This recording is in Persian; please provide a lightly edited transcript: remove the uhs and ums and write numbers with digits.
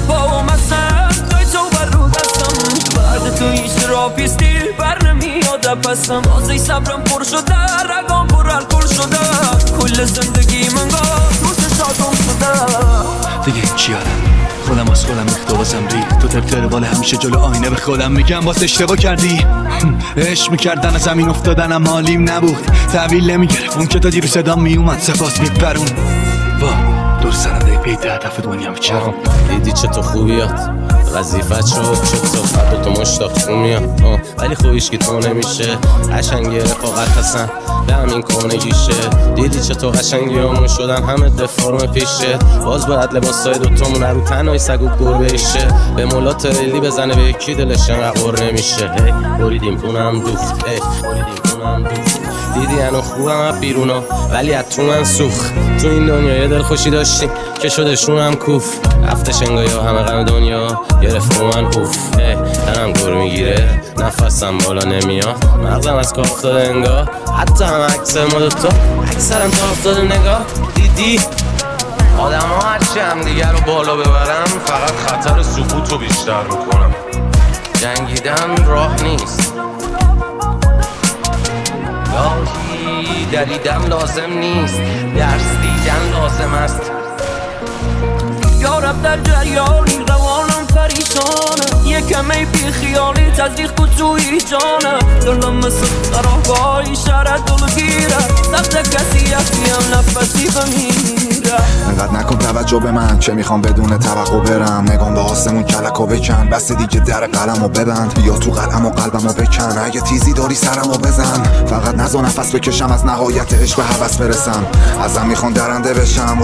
پا و مسم توی تو بر رو دستم بعد تو هیچ راپیستی بر نمیاد پسم بازی صبرم پر شده رگام پر الکل شده کل زندگی من تو چشاتم شده دیگه هیچی یادم خودم از خودم اختباسم ری تو ترتر باله همیشه جلو آینه به خودم میگم باز اشتباه کردی عشق میکردن از زمین افتادنم مالیم نبود تحویل نمیگرفت اون که تا دیرو صدام میومد سپاس میپرون وا دور سرنده پیت هدف دنیا میچرم دیدی چه تو خوبیات وظیفت شد چطور تو مشتاق تو میاد ولی خوبیش که تو نمیشه قشنگی رفاقت هستن به همین کنگیشه دیدی چه تو قشنگی همون شدن همه دفارم پیشه باز باید لباسای دوتامون رو تنهای سگ و گربه ایشه به مولات ریلی بزنه به یکی دلش انقدر نمیشه بریدیم پونم دوخت بریدیم پونم دوخت دیدی انو خوبم از بیرونا ولی از تو من سوخ تو این دنیا یه دل خوشی داشتیم که شدشون هم کوف رفتش انگاه یا همه غم دنیا گرفت رو من اوف تنم گر میگیره نفسم بالا نمیاد مغزم از کار افتاده انگاه حتی هم عکس ما دوتا اکثرم تا افتاده نگاه دیدی آدم ها هرچی هم دیگر رو بالا ببرم فقط خطر سقوط رو بیشتر میکنم جنگیدن راه نیست گاهی دریدن لازم نیست درس دیدن لازم است یارب در جریانی روانم پریشانه یه کمی بی خیالی تزریق کچوی جانه دلم مثل خرابای شهر دلگیره سخت کسی هم نفسی بمیره انقدر نکن توجه به من چه میخوام بدون توقع برم نگام به آسمون کلکو بکن بس دیگه در قلمو ببند بیا تو قلم و قلبمو بکن اگه تیزی داری سرمو بزن فقط نزا نفس بکشم از نهایت عشق به هوس برسم ازم میخوان درنده بشم